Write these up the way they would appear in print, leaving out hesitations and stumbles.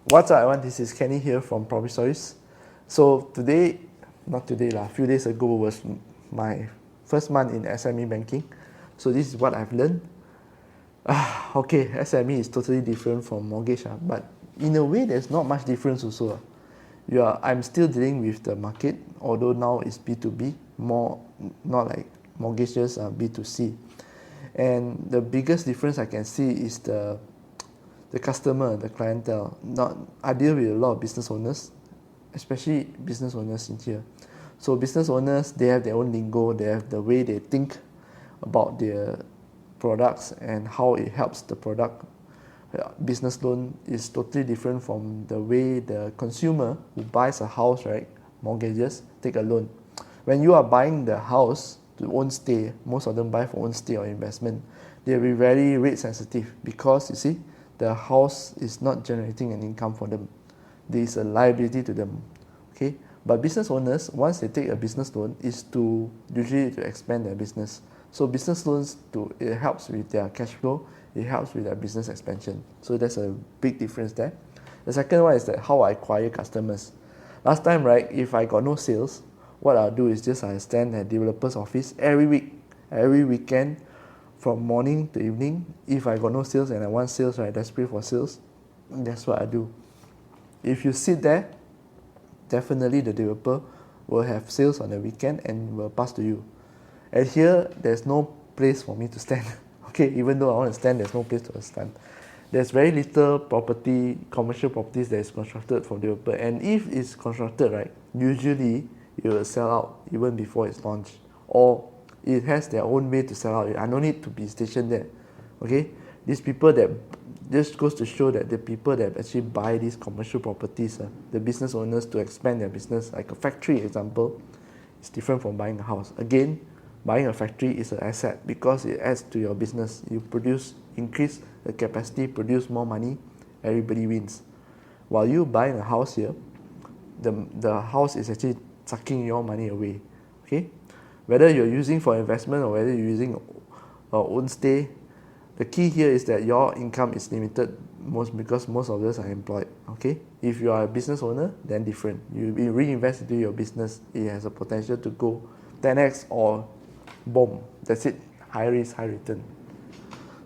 What's up everyone, this is Kenny here from Property Stories. So today, not today lah, a few days ago was my first month in SME banking. So this is what I've learned. Okay, SME is totally different from mortgage, but in a way there's not much difference also. I'm still dealing with the market, although now it's B2B, more not like mortgages are B2C. And the biggest difference I can see is the customer, the clientele. I deal with a lot of business owners, especially business owners in here. So business owners, they have their own lingo, they have the way they think about their products and how it helps the product. Business loan is totally different from the way the consumer who buys a house, right, mortgages, take a loan. When you are buying the house to own stay, most of them buy for own stay or investment, they'll be very rate sensitive because you see, the house is not generating an income for them. There is a liability to them. Okay, but business owners, once they take a business loan, is usually to expand their business. So business loans it helps with their cash flow, it helps with their business expansion. So there's a big difference there. The second one is that how I acquire customers. Last time, right, if I got no sales, what I'll do is just I stand at developer's office every weekend, from morning to evening. If I got no sales and I want sales, right, desperate for sales, that's what I do. If you sit there, definitely the developer will have sales on the weekend and will pass to you. And here, there's no place for me to stand. Okay, even though I want to stand, there's no place to stand. There's very little commercial properties that is constructed for developer. And if it's constructed, right, usually it will sell out even before it's launched. Or it has their own way to sell out. I don't need to be stationed there. Okay, these people that just goes to show that the people that actually buy these commercial properties, the business owners to expand their business, like a factory example, is different from buying a house. Again, buying a factory is an asset because it adds to your business. You increase the capacity, produce more money, everybody wins. While you buying a house here, the house is actually sucking your money away. Okay, whether you're using for investment or whether you're using own stay, the key here is that your income is limited because most of us are employed. Okay, if you are a business owner, then different. You reinvest into your business, it has a potential to go 10x or boom, that's it, high risk, high return.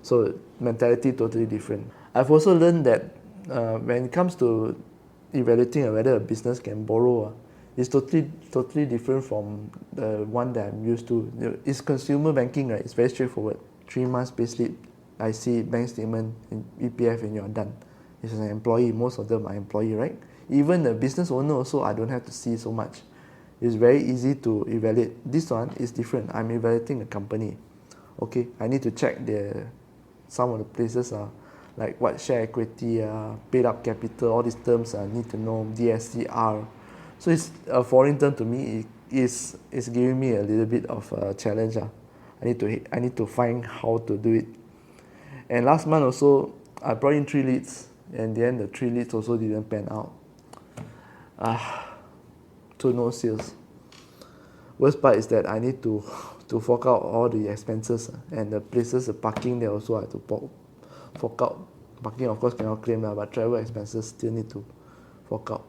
So mentality totally different. I've also learned that when it comes to evaluating whether a business can borrow, it's totally different from the one that I'm used to. It's consumer banking, right? It's very straightforward. 3 months payslip, I see bank statement, in EPF, and you're done. It's an employee, most of them are employee, right? Even the business owner also, I don't have to see so much. It's very easy to evaluate. This one is different. I'm evaluating a company. Okay, I need to check some of the places are like what share equity, paid up capital, all these terms I need to know, DSCR. So it's a foreign term to me. It's giving me a little bit of a challenge. I need to find how to do it. And last month also, I brought in 3 leads, and then the 3 leads also didn't pan out. So no sales. Worst part is that I need to fork out all the expenses, and the places, the parking there also I have to fork out. Parking of course cannot claim, but travel expenses still need to fork out.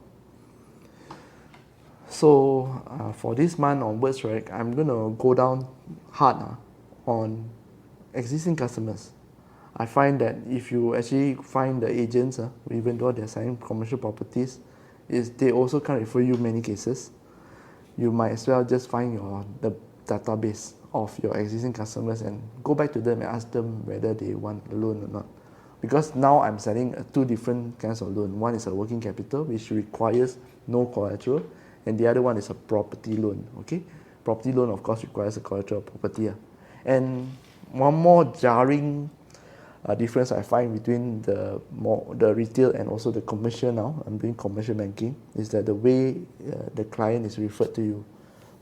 So for this month onwards, right, I'm gonna go down hard on existing customers. I find that if you actually find the agents, even though they're selling commercial properties, they also can't refer you many cases. You might as well just find the database of your existing customers and go back to them and ask them whether they want a loan or not. Because now I'm selling 2 different kinds of loan. One is a working capital, which requires no collateral, and the other one is a property loan. Okay, property loan of course requires a collateral property. And one more jarring difference I find between the retail and also the commercial now, I'm doing commercial banking, is that the way the client is referred to you.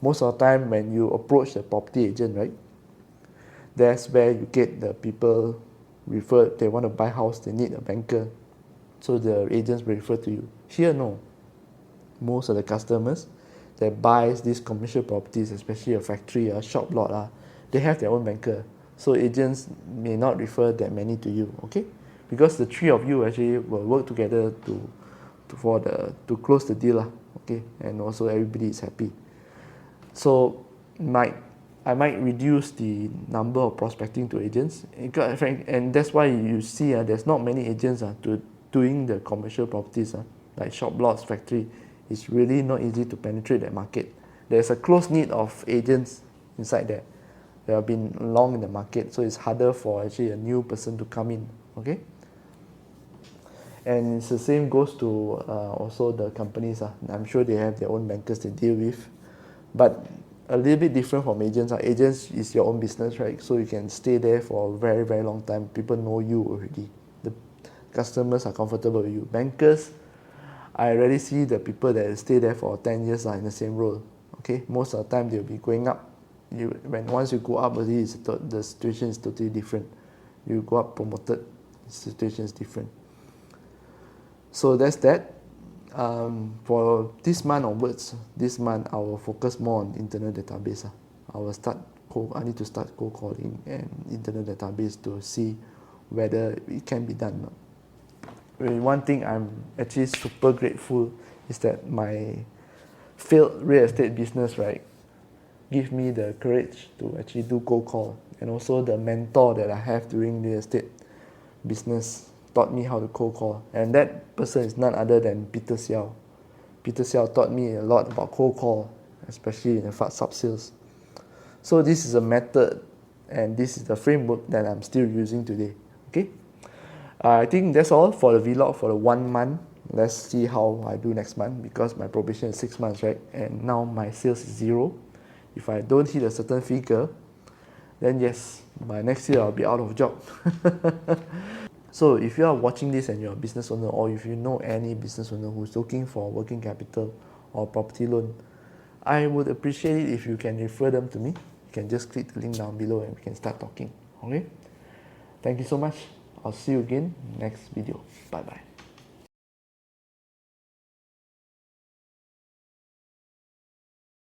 Most of the time when you approach the property agent, right, that's where you get the people referred. They want to buy house, they need a banker, so the agents will refer to you. Here no, most of the customers that buys these commercial properties, especially a factory, a shop lot, they have their own banker. So agents may not refer that many to you, okay? Because the 3 of you actually will work together to to close the deal lah, okay, and also everybody is happy. So I might reduce the number of prospecting to agents, and that's why you see there's not many agents doing the commercial properties like shop lots, factory. It's really not easy to penetrate that market. There's a close need of agents inside there. They have been long in the market, so it's harder for actually a new person to come in. Okay. And it's the same goes to also the companies. I'm sure they have their own bankers they deal with, but a little bit different from agents. Agents is your own business, right? So you can stay there for a very, very long time. People know you already. The customers are comfortable with you. Bankers, I already see the people that stay there for 10 years are in the same role. Okay, most of the time they'll be going up. Once you go up, the situation is totally different. You go up promoted, the situation is different. So that's that. For this month onwards, I will focus more on internal database. I need to start cold calling and internal database to see whether it can be done. One thing I'm actually super grateful is that my failed real estate business, right, give me the courage to actually do cold call, and also the mentor that I have during real estate business taught me how to cold call, and that person is none other than Peter Xiao. Peter Xiao taught me a lot about cold call, especially in the sub sales. So this is a method, and this is the framework that I'm still using today. Okay, I think that's all for the vlog for the 1 month. Let's see how I do next month, because my probation is 6 months, right? And now my sales is 0. If I don't hit a certain figure, then yes, by next year I'll be out of job. So if you are watching this and you're a business owner, or if you know any business owner who's looking for working capital or property loan, I would appreciate it if you can refer them to me. You can just click the link down below and we can start talking. Okay? Thank you so much. I'll see you again next video. Bye bye.